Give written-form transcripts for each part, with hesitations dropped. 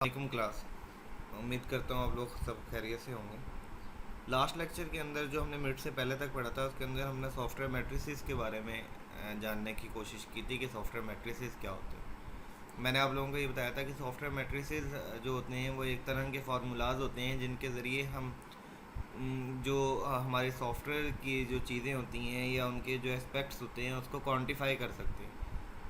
वालेकुम क्लास। उम्मीद करता हूँ आप लोग सब खैरियत से होंगे। लास्ट लेक्चर के अंदर जो हमने मिनट से पहले तक पढ़ा था उसके अंदर हमने सॉफ्टवेयर मैट्रिसेस के बारे में जानने की कोशिश की थी कि सॉफ्टवेयर मैट्रिसेस क्या होते हैं। मैंने आप लोगों को ये बताया था कि सॉफ्टवेयर मैट्रिसेस जो होते हैं वो एक तरह के फार्मूलाज होते हैं जिनके ज़रिए हम जो हमारे सॉफ्टवेयर की जो चीज़ें होती हैं या उनके जो एस्पेक्ट्स होते हैं उसको क्वान्टिफाई कर सकते हैं,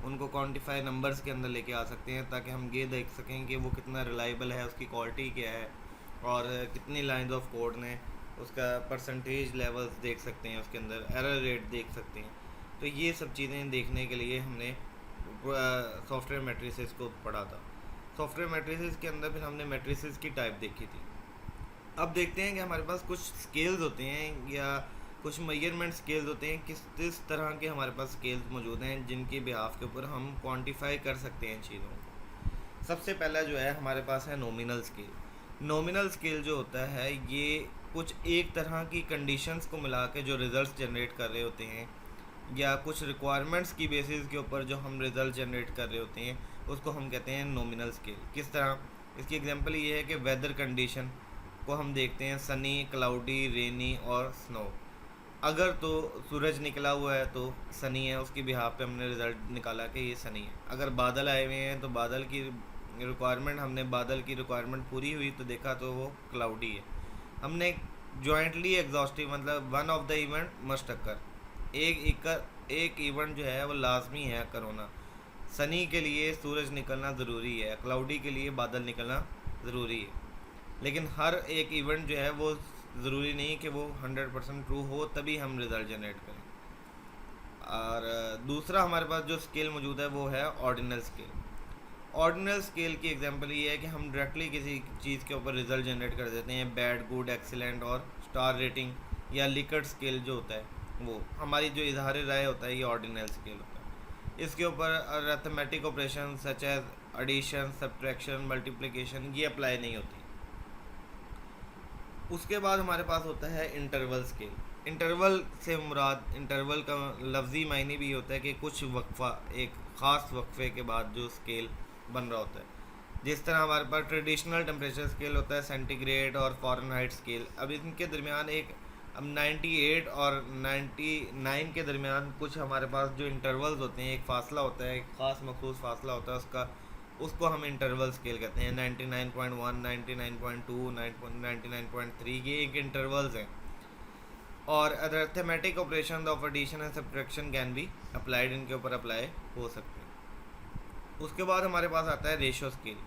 उनको क्वान्टिफाई नंबर्स के अंदर लेके आ सकते हैं ताकि हम ये देख सकें कि वो कितना रिलायबल है, उसकी क्वालिटी क्या है और कितनी लाइंस ऑफ कोड ने उसका परसेंटेज लेवल्स देख सकते हैं, उसके अंदर एरर रेट देख सकते हैं। तो ये सब चीज़ें देखने के लिए हमने सॉफ्टवेयर मैट्रिसेस को पढ़ा था। सॉफ्टवेयर मैट्रिसेस के अंदर फिर हमने मैट्रिसेस की टाइप देखी थी। अब देखते हैं कि हमारे पास कुछ स्केल्स होते हैं या कुछ मेजरमेंट स्केल्स होते हैं, किस तरह के हमारे पास स्केल्स मौजूद हैं जिनके बिहाफ के ऊपर हम क्वांटिफाई कर सकते हैं चीज़ों को। सबसे पहला जो है हमारे पास है नॉमिनल स्केल। नॉमिनल स्केल जो होता है ये कुछ एक तरह की कंडीशंस को मिला के जो रिज़ल्ट जनरेट कर रहे होते हैं या कुछ रिक्वायरमेंट्स की बेसिस के ऊपर जो हम रिज़ल्ट जनरेट कर रहे होते हैं उसको हम कहते हैं नॉमिनल स्केल। किस तरह? इसकी एग्जांपल ये है कि वेदर कंडीशन को हम देखते हैं सनी, क्लाउडी, रेनी और स्नो। अगर तो सूरज निकला हुआ है तो सनी है, उसकी बिहाफ पे हमने रिज़ल्ट निकाला कि ये सनी है। अगर बादल आए हुए हैं तो बादल की रिक्वायरमेंट, हमने बादल की रिक्वायरमेंट पूरी हुई तो देखा तो वो क्लाउडी है। हमने जॉइंटली एग्जॉस्टिव मतलब one of the event must occur, एक इवेंट जो है वो लाजमी है अकर होना। सनी के लिए सूरज निकलना ज़रूरी है, क्लाउडी के लिए बादल निकलना ज़रूरी है। लेकिन हर एक इवेंट जो है वो ज़रूरी नहीं कि वो 100% ट्रू हो तभी हम रिज़ल्ट जनरेट करें। और दूसरा हमारे पास जो स्केल मौजूद है वो है ऑर्डिनल स्केल। ऑर्डिनल स्केल की एग्जांपल ये है कि हम डायरेक्टली किसी चीज़ के ऊपर रिज़ल्ट जनरेट कर देते हैं। बैड, गुड, एक्सीलेंट और स्टार रेटिंग या लिकट स्केल जो होता है वो हमारी जो इजहार राय होता है ये ऑर्डिनल स्केल होता है। इसके ऊपर arithmetic operation such as addition, subtraction, multiplication ये अप्लाई नहीं होती। उसके बाद हमारे पास होता है इंटरवल स्केल। इंटरवल से मुराद, इंटरवल का लफ्ज़ी मायने भी होता है कि कुछ वक्फ़ा, एक ख़ास वक्फ़े के बाद जो स्केल बन रहा होता है। जिस तरह हमारे पास ट्रेडिशनल टेम्परेचर स्केल होता है सेंटीग्रेड और फ़ारेनहाइट स्केल। अब इनके दरमियान अब 98 और 99 के दरमियान कुछ हमारे पास जो इंटरवल्स होते हैं, एक फ़ासला होता है, एक ख़ास मखसूस फ़ासला होता है उसको हम इंटरवल स्केल कहते हैं। 99.1, 99.2, 99.3 ये एक इंटरवल्स हैं। और arithmetic operation of addition and subtraction can be applied, इनके ऊपर अप्लाई हो सकते हैं। उसके बाद हमारे पास आता है ratio scale.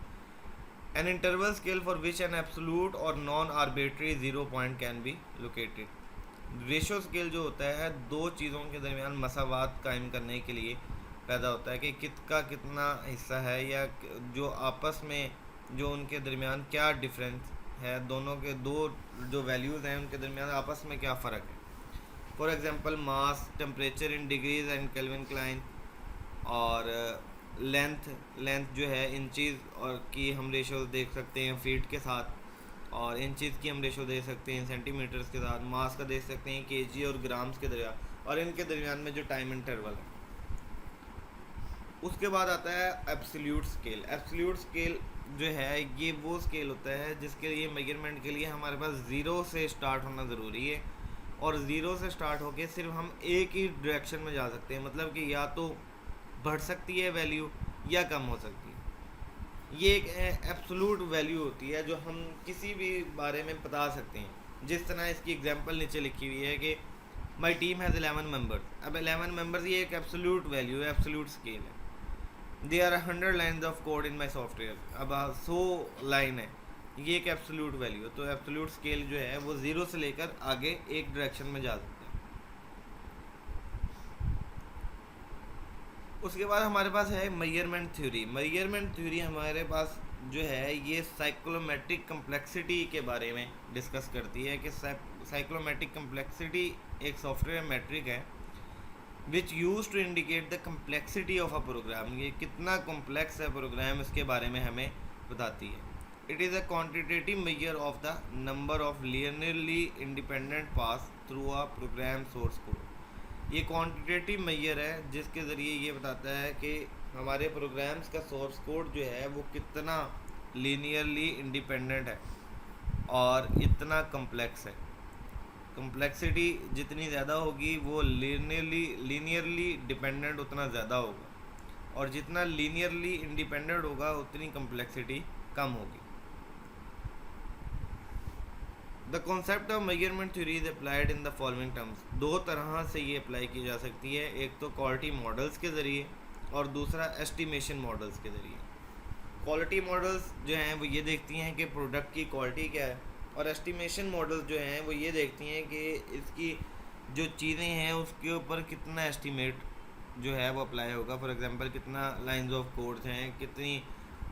An interval scale for which an absolute और non arbitrary zero point can be located. Ratio scale जो होता है दो चीज़ों के दरमियान मसावात कायम करने के लिए पैदा होता है कि किसका कितना हिस्सा है या जो आपस में जो उनके दरमियान क्या डिफरेंस है, दोनों के दो जो वैल्यूज़ हैं उनके दरमियान आपस में क्या फ़र्क है। For example mass, temperature in degrees and kelvin kline और लेंथ जो है इंचज़ और की हम रेशो देख सकते हैं फीट के साथ, और इंचज़ की हम रेशो दे सकते हैं सेंटीमीटर्स के साथ, मास का देख सकते हैं केजी और ग्राम्स के दरमियान, और इनके दरमियान में जो टाइम इंटरवल है। उसके बाद आता है एब्सोल्यूट स्केल। एब्सोल्यूट स्केल जो है ये वो स्केल होता है जिसके लिए मेजरमेंट के लिए हमारे पास ज़ीरो से स्टार्ट होना ज़रूरी है, और ज़ीरो से स्टार्ट होके सिर्फ हम एक ही डायरेक्शन में जा सकते हैं, मतलब कि या तो बढ़ सकती है वैल्यू या कम हो सकती है। ये एक एब्सोल्यूट वैल्यू होती है जो हम किसी भी बारे में बता सकते हैं। जिस तरह इसकी एग्जांपल नीचे लिखी हुई है कि माई टीम हैज़ 11 मेंबर्स। अब 11 मेंबर्स ये एक एब्सोल्यूट वैल्यू है, एब्सोल्यूट स्केल है। There are 100 lines of code in my software. अब 100 लाइन है, ये एक एब्सोल्यूट वैल्यू है। तो एब्सोल्यूट स्केल जो है वो ज़ीरो से लेकर आगे एक डायरेक्शन में जा सकते हैं। उसके बाद हमारे पास है मेजरमेंट थ्योरी। मेजरमेंट थ्योरी हमारे पास जो है ये साइक्लोमेट्रिक कम्प्लेक्सिटी के बारे में डिस्कस करती है कि साइक्लोमेट्रिक कम्प्लेक्सिटी एक सॉफ्टवेयर मेट्रिक है which use to indicate the complexity of a program. ये कितना कॉम्प्लेक्स है प्रोग्राम इसके बारे में हमें बताती है। It is a quantitative measure of the number of linearly independent pass through a program source code. ये क्वांटिटेटिव मेजर है जिसके ज़रिए ये बताता है कि हमारे प्रोग्राम्स का सोर्स कोड जो है वो कितना लीनियरली इंडिपेंडेंट है और इतना कम्प्लेक्स है। कम्प्लेक्सिटी जितनी ज़्यादा होगी वो लीनियरली डिपेंडेंट उतना ज़्यादा होगा, और जितना लीनियरली इंडिपेंडेंट होगा उतनी कम्प्लेक्सिटी कम होगी। The concept of measurement theory is applied in the following terms. दो तरह से ये अप्लाई की जा सकती है, एक तो क्वालिटी मॉडल्स के ज़रिए और दूसरा एस्टिमेशन मॉडल्स के ज़रिए। क्वालिटी मॉडल्स जो हैं वो ये देखती हैं कि प्रोडक्ट की क्वालिटी क्या है, और एस्टिमेशन मॉडल्स जो हैं वो ये देखती हैं कि इसकी जो चीज़ें हैं उसके ऊपर कितना एस्टिमेट जो है वो अप्लाई होगा। फॉर एग्जांपल कितना लाइंस ऑफ कोड्स हैं, कितनी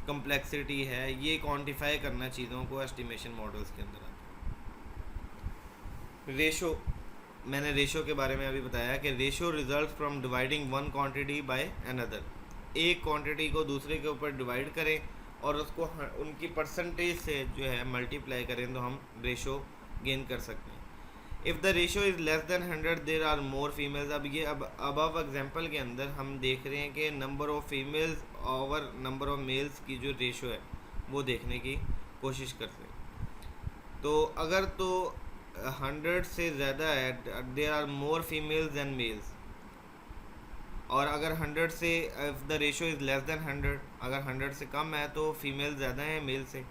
कम्प्लेक्सिटी है, ये क्वांटिफाई करना चीज़ों को एस्टिमेशन मॉडल्स के अंदर आता है। रेशो, मैंने रेशो के बारे में अभी बताया कि ratio result from dividing one quantity by another. एक क्वांटिटी को दूसरे के ऊपर डिवाइड करें और उसको उनकी परसेंटेज से जो है मल्टीप्लाई करें तो हम रेशो गेन कर सकते हैं। If the ratio is less than 100 there are more females. अब ये अब एग्जांपल के अंदर हम देख रहे हैं कि number of females over number of males की जो रेशो है वो देखने की कोशिश करते हैं। तो अगर तो 100 से ज़्यादा है, there are more females than males, और अगर 100 से if the ratio is less than 100, अगर 100 से कम है तो फीमेल ज़्यादा है मेल से।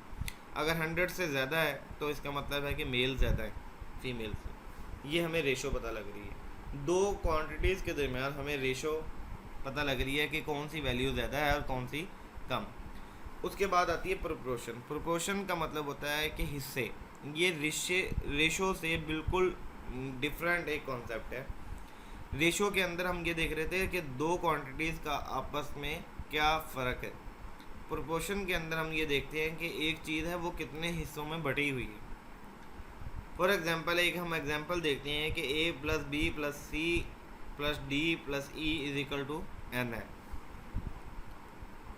अगर 100 से ज़्यादा है तो इसका मतलब है कि मेल ज़्यादा है फीमेल से। ये हमें रेशो पता लग रही है। दो क्वांटिटीज़ के दरमियान हमें रेशो पता लग रही है कि कौन सी वैल्यू ज़्यादा है और कौन सी कम। उसके बाद आती है प्रोपोर्शन। प्रोपोर्शन का मतलब होता है कि हिस्से। ये रेशो से बिल्कुल डिफरेंट एक कॉन्सेप्ट है। रेशो के अंदर हम ये देख रहे थे कि दो क्वांटिटीज़ का आपस में क्या फ़र्क है। प्रोपोर्शन के अंदर हम ये देखते हैं कि एक चीज़ है वो कितने हिस्सों में बटी हुई है। फॉर एग्जांपल एक हम एग्जांपल देखते हैं कि a plus B plus C plus D plus E is equal to N है।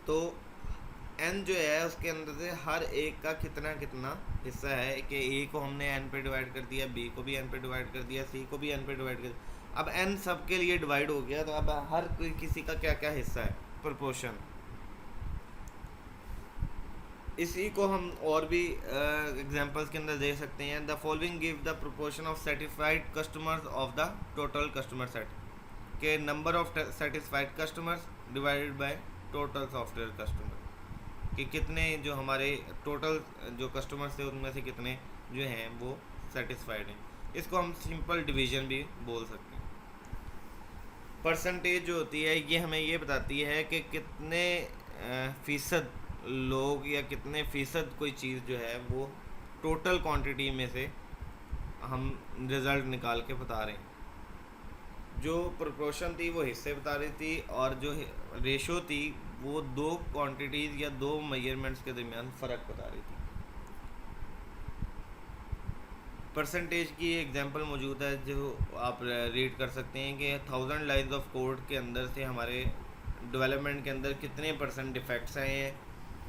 तो n जो है उसके अंदर से हर एक का कितना कितना हिस्सा है कि a को हमने n पे डिवाइड कर दिया, b को भी n पे डिवाइड कर दिया, c को भी n पे डिवाइड कर दिया। अब n सब के लिए डिवाइड हो गया, तो अब हर कोई किसी का क्या क्या हिस्सा है, प्रोपोर्शन। इसी को हम और भी एग्जांपल्स के अंदर दे सकते हैं। The following give the proportion of satisfied customers of the total customer set, के number of satisfied customers divided by total software customer, कि कितने जो हमारे टोटल जो कस्टमर्स थे उनमें से कितने जो हैं वो सेटिस्फाइड हैं। इसको हम सिंपल डिवीजन भी बोल सकते हैं। परसेंटेज जो होती है ये हमें ये बताती है कि कितने फ़ीसद लोग या कितने फ़ीसद कोई चीज़ जो है वो टोटल क्वांटिटी में से हम रिज़ल्ट निकाल के बता रहे हैं। जो प्रोपोर्शन थी वो हिस्से बता रही थी, और जो रेशो थी वो दो क्वांटिटीज़ या दो मेजरमेंट्स के दरमियान फ़र्क बता रही थी। परसेंटेज की एग्जांपल मौजूद है जो आप रीड कर सकते हैं कि 1000 लाइन्स ऑफ कोड के अंदर से हमारे डेवलपमेंट के अंदर कितने परसेंट डिफेक्ट्स आए हैं,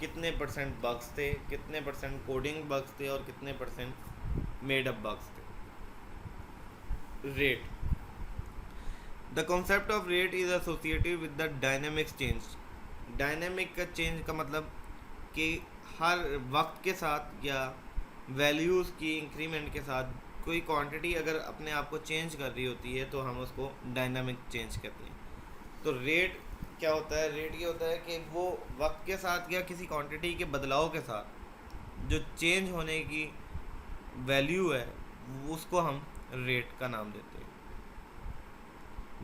कितने परसेंट बग्स थे, कितने परसेंट कोडिंग बग्स थे और कितने परसेंट मेड अप बग्स थे। Rate, the concept of rate is associated with the dynamics change. Dynamic का चेंज का मतलब कि हर वक्त के साथ या वैल्यूज़ की इंक्रीमेंट के साथ कोई क्वांटिटी अगर अपने आप को चेंज कर रही होती है तो हम उसको डायनामिक चेंज कहते हैं। तो रेट क्या होता है, रेट ये होता है कि वो वक्त के साथ या किसी क्वांटिटी के बदलाव के साथ जो चेंज होने की वैल्यू है उसको हम रेट का नाम देते हैं।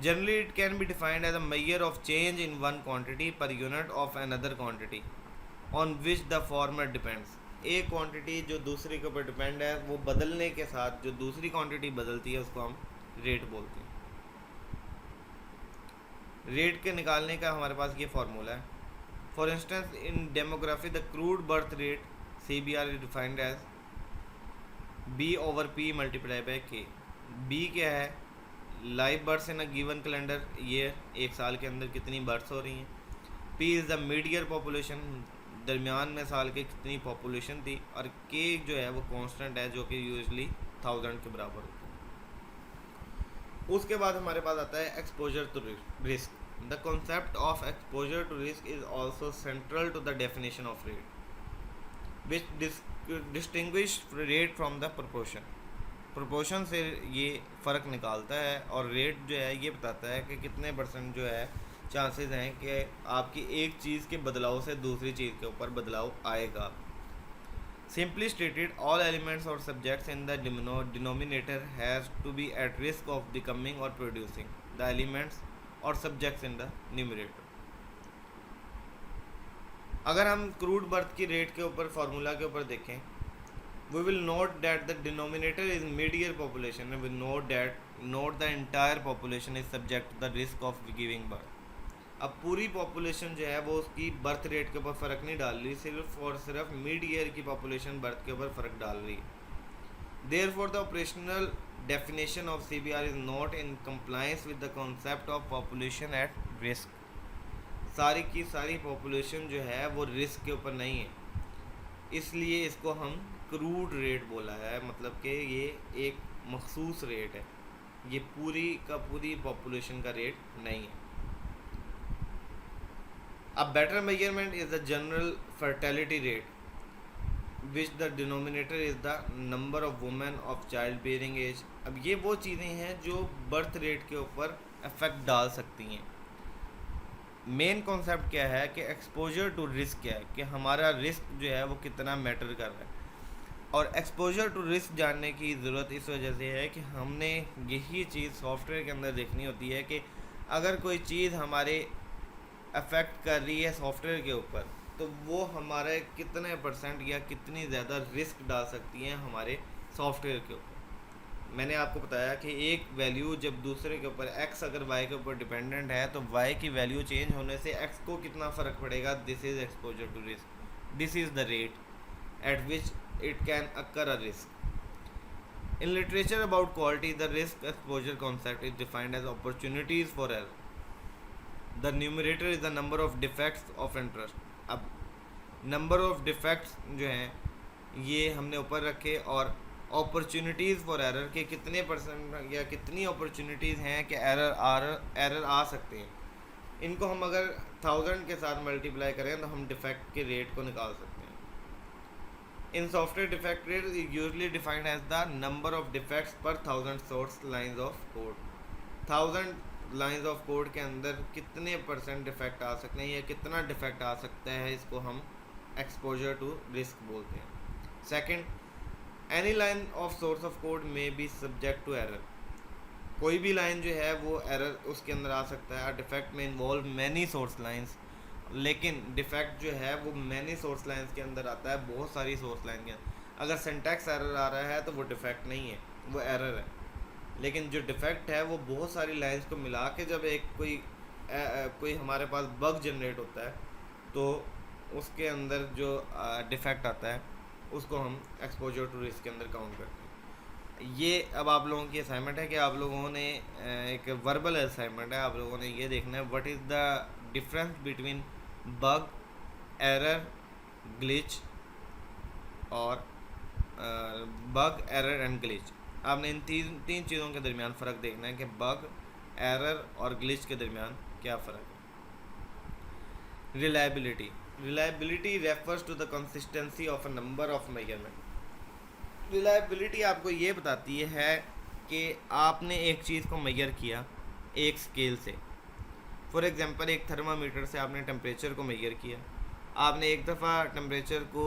Generally it can be defined as a measure of change in one quantity per unit of another quantity on which the former depends. एक क्वांटिटी जो दूसरे के ऊपर डिपेंड है वो बदलने के साथ जो दूसरी क्वांटिटी बदलती है उसको हम रेट बोलते हैं। रेट के निकालने का हमारे पास ये फार्मूला है। For instance in demography the crude birth rate CBR is defined as B/P multiply by K। B क्या है, live births in a given calendar year, एक साल के अंदर कितनी बर्थ्स हो रही हैं। P is the mid year population, दरमियान में साल के कितनी पॉपुलेशन थी। और K जो है वो कांस्टेंट है जो कि यूजुअली 1000 के बराबर होता है। उसके बाद हमारे पास आता है exposure to risk. The concept of exposure to risk is also central to the definition of rate. Which distinguish rate from the proportion. Proportion से ये फ़र्क निकालता है, और रेट जो है ये बताता है कि कितने परसेंट जो है चांसेस हैं कि आपकी एक चीज़ के बदलाव से दूसरी चीज़ के ऊपर बदलाव आएगा। सिंपली स्टेटेड, ऑल एलिमेंट्स और subjects in the denominator has to be at risk of becoming और प्रोड्यूसिंग द एलिमेंट्स और सब्जेक्ट्स इन द न्यूमरेटर। अगर हम क्रूड बर्थ की रेट के ऊपर फार्मूला के ऊपर देखें, we will note that the denominator is mid-year population and we note the entire population is subject to the risk of giving birth। अब पूरी पॉपुलेशन जो है वो उसकी बर्थ रेट के ऊपर फ़र्क नहीं डाल रही, सिर्फ और सिर्फ मिड ईयर की पॉपुलेशन बर्थ के ऊपर फ़र्क डाल रही है। Therefore the operational definition of CBR is not in compliance with the concept of population at risk. सारी की सारी पॉपुलेशन जो है वो रिस्क के ऊपर नहीं है, इसलिए इसको हम क्रूड रेट बोला है, मतलब कि ये एक मखसूस रेट है, ये पूरी का पूरी पॉपुलेशन का रेट नहीं है। A better measurement is the general fertility rate, which the denominator is the number of women of childbearing age। अब ये वो चीज़ें हैं जो बर्थ रेट के ऊपर इफेक्ट डाल सकती हैं। मेन कॉन्सेप्ट क्या है कि एक्सपोजर टू रिस्क क्या है, कि हमारा रिस्क जो है वो कितना मैटर कर रहा है। और एक्सपोजर टू रिस्क जानने की ज़रूरत इस वजह से है कि हमने यही चीज़ सॉफ्टवेयर के अंदर देखनी होती है कि अगर कोई चीज़ हमारे अफेक्ट कर रही है सॉफ्टवेयर के ऊपर, तो वो हमारे कितने परसेंट या कितनी ज़्यादा रिस्क डाल सकती हैं हमारे सॉफ्टवेयर के ऊपर। मैंने आपको बताया कि एक वैल्यू जब दूसरे के ऊपर x अगर y के ऊपर डिपेंडेंट है, तो y की वैल्यू चेंज होने से x को कितना फ़र्क पड़ेगा। This is exposure to risk, this is the rate at which it can occur a risk। In literature about quality, the risk exposure concept is defined as opportunities for error। The numerator is the number of defects of interest। अब number of defects जो हैं ये हमने ऊपर रखे, और opportunities for error के कितने परसेंट या कितनी opportunities हैं कि error आ सकते हैं, इनको हम अगर 1000 के साथ मल्टीप्लाई करें तो हम डिफेक्ट के रेट को निकाल सकते हैं। In software, defect rate is usually defined as the number of defects per 1000 source lines of code। 1000 lines of code के अंदर कितने परसेंट डिफेक्ट आ सकते हैं या कितना डिफेक्ट आ सकता है, इसको हम एक्सपोजर टू रिस्क बोलते हैं। Second, any line of source of code में बी सब्जेक्ट टू एरर। कोई भी लाइन जो है वो एरर उसके अंदर आ सकता है। डिफेक्ट में इन्वॉल्व मैनी सोर्स लाइन्स, लेकिन डिफेक्ट जो है वो मैनी सोर्स लाइन्स के अंदर आता है, बहुत सारी सोर्स लाइन के अंदर। अगर सिंटैक्स एरर आ रहा है तो वो डिफेक्ट नहीं है, वो एरर है। लेकिन जो डिफेक्ट है वो बहुत सारी लाइन्स को मिला के जब एक कोई हमारे पास बग जनरेट होता है, तो उसके अंदर जो डिफेक्ट आता है उसको हम एक्सपोजर टू रिस्क के अंदर काउंट करते हैं। ये अब आप लोगों की असाइनमेंट है कि आप लोगों ने एक वर्बल असाइनमेंट है, आप लोगों ने ये देखना है what is the difference between bug, error, glitch और बग, एरर एंड ग्लिच। आपने इन तीन चीज़ों के दरमियान फ़र्क देखना है कि बग, एरर और ग्लिच के दरमियान क्या फ़र्क है। Reliability refers to the consistency of a number of measurement. Reliability आपको ये बताती है कि आपने एक चीज़ को मेजर किया एक स्केल से। फॉर एग्जांपल, एक थर्मामीटर से आपने टेम्परेचर को मेजर किया। आपने एक दफ़ा टेम्परेचर को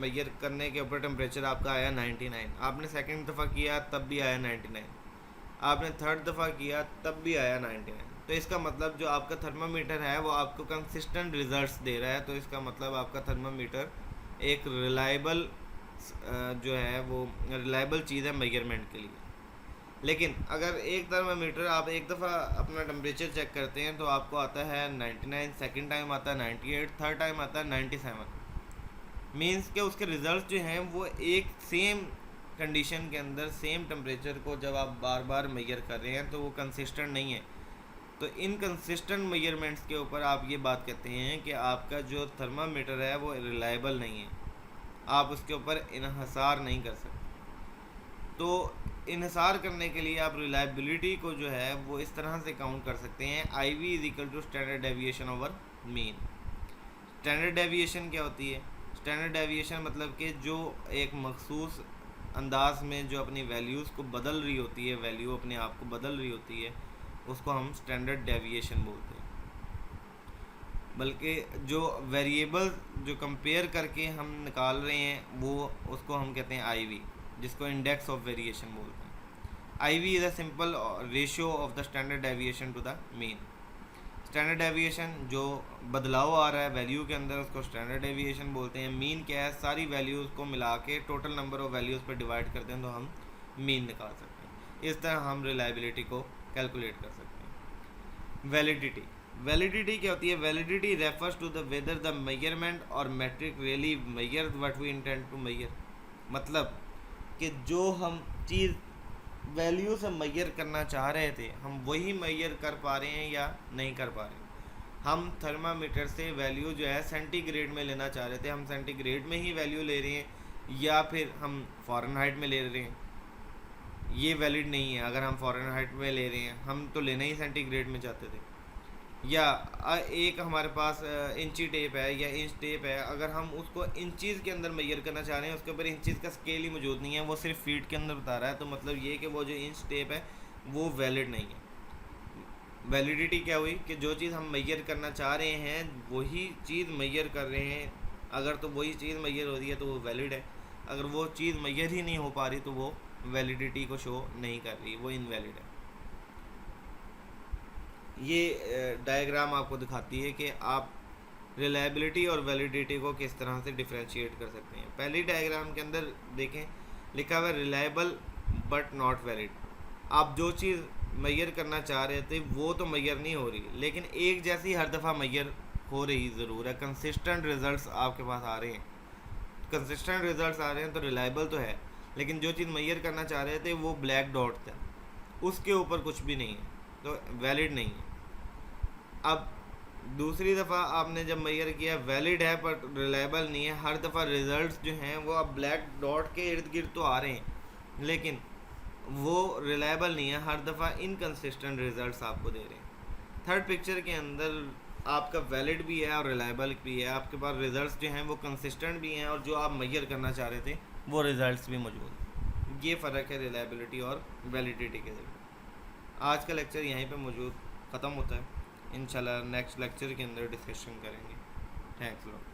मेजर करने के ऊपर टेम्परेचर आपका आया 99, आपने सेकंड दफ़ा किया तब भी आया 99, आपने थर्ड दफ़ा किया तब भी आया 99। तो इसका मतलब जो आपका थर्मामीटर है वो आपको कंसिस्टेंट रिजल्ट्स दे रहा है। तो इसका मतलब आपका थर्मामीटर एक रिलायबल जो है वो रिलायबल चीज़ है मेजरमेंट के लिए। लेकिन अगर एक थर्मामीटर आप एक दफ़ा अपना टेम्परेचर चेक करते हैं तो आपको आता है 99, सेकंड टाइम आता है 98, थर्ड टाइम आता है 97, मींस कि उसके रिज़ल्ट जो हैं वो एक सेम कंडीशन के अंदर सेम टेम्परेचर को जब आप बार बार मेजर कर रहे हैं तो वो कंसिस्टेंट नहीं है। तो इनकंसिस्टेंट मेजरमेंट्स के ऊपर आप ये बात कहते हैं कि आपका जो थर्मामीटर है वो रिलायबल नहीं है, आप उसके ऊपर इन्हिसार नहीं कर सकते। तो इन्हिसार करने के लिए आप रिलायबिलिटी को जो है वो इस तरह से काउंट कर सकते हैं, I V is equal to standard deviation over mean. Standard deviation क्या होती है? स्टैंडर्ड डेविएशन मतलब कि जो एक मखसूस अंदाज में जो अपनी वैल्यूज़ को बदल रही होती है, वैल्यू अपने आप को बदल रही होती है, उसको हम स्टैंडर्ड डेविएशन बोलते हैं। बल्कि जो वेरिएबल जो कंपेयर करके हम निकाल रहे हैं वो उसको हम कहते हैं आईवी, जिसको इंडेक्स ऑफ वेरिएशन बोलते हैं। IV is a simple ratio of the standard deviation to the mean. Standard deviation जो बदलाव आ रहा है वैल्यू के अंदर, उसको स्टैंडर्ड डेविएशन बोलते हैं। मीन क्या है, सारी वैल्यूज़ को मिला के टोटल नंबर ऑफ़ वैल्यूज़ पर डिवाइड करते हैं तो हम मीन निकाल सकते हैं। इस तरह हम रिलायबिलिटी को कैलकुलेट कर सकते हैं। वैलिडिटी, वैलिडिटी क्या होती है? Validity refers to the whether the measurement और metric really measure what we intend to measure. मतलब कि जो हम चीज़ वैल्यू से मेजर करना चाह रहे थे हम वही मेजर कर पा रहे हैं या नहीं कर पा रहे हैं। हम थर्मामीटर से वैल्यू जो है सेंटीग्रेड में लेना चाह रहे थे, हम सेंटीग्रेड में ही वैल्यू ले रहे हैं या फिर हम फ़ारेनहाइट में ले रहे हैं, ये वैलिड नहीं है। अगर हम फ़ारेनहाइट में ले रहे हैं, हम तो लेना ही सेंटीग्रेड में चाहते थे। या एक हमारे पास इंची टेप है या इंच टेप है, अगर हम उसको इंचीज़ के अंदर मेजर करना चाह रहे हैं, उसके ऊपर इंचीज़ का स्केल ही मौजूद नहीं है, वो सिर्फ फीट के अंदर बता रहा है, तो मतलब ये कि वो जो इंच टेप है वो वैलिड नहीं है। वैलिडिटी क्या हुई कि जो चीज़ हम मेजर करना चाह रहे हैं वही चीज़ मेजर कर रहे हैं। अगर तो वही चीज़ मेजर हो रही है तो वो वैलिड है, अगर वो चीज़ मेजर ही नहीं हो पा रही तो वो वैलिडिटी को शो नहीं कर रही, वो इनवैलिड है। ये डायग्राम आपको दिखाती है कि आप रिलायबिलिटी और वैलिडिटी को किस तरह से डिफरेंशिएट कर सकते हैं। पहली डायग्राम के अंदर देखें, लिखा हुआ है रिलायबल बट नॉट वैलिड। आप जो चीज़ मेजर करना चाह रहे थे वो तो मेजर नहीं हो रही, लेकिन एक जैसी हर दफ़ा मेजर हो रही ज़रूर है। कंसिस्टेंट रिजल्ट्स आपके पास आ रहे हैं, कंसिस्टेंट रिजल्ट्स आ रहे हैं तो रिलायबल तो है, लेकिन जो चीज़ मेजर करना चाह रहे थे वो ब्लैक डॉट था, उसके ऊपर कुछ भी नहीं है, तो वैलिड नहीं है। अब दूसरी दफ़ा आपने जब मेजर किया वैलिड है पर रिलायबल नहीं है, हर दफ़ा रिजल्ट्स जो हैं वो अब ब्लैक डॉट के इर्द गिर्द तो आ रहे हैं लेकिन वो रिलायबल नहीं है, हर दफ़ा इनकंसिस्टेंट रिजल्ट्स आपको दे रहे हैं। थर्ड पिक्चर के अंदर आपका वैलिड भी है और रिलायबल भी है, आपके पास रिजल्ट्स जो हैं वो कंसिस्टेंट भी हैं और जो आप मेजर करना चाह रहे थे वो रिजल्ट्स भी मौजूद हैं। ये फ़र्क है रिलायबिलिटी और वैलिडिटी के ज़रिए। आज का लेक्चर यहीं पे मौजूद ख़त्म होता है। इंशाल्लाह नेक्स्ट लेक्चर के अंदर डिस्कशन करेंगे। Thanks lot.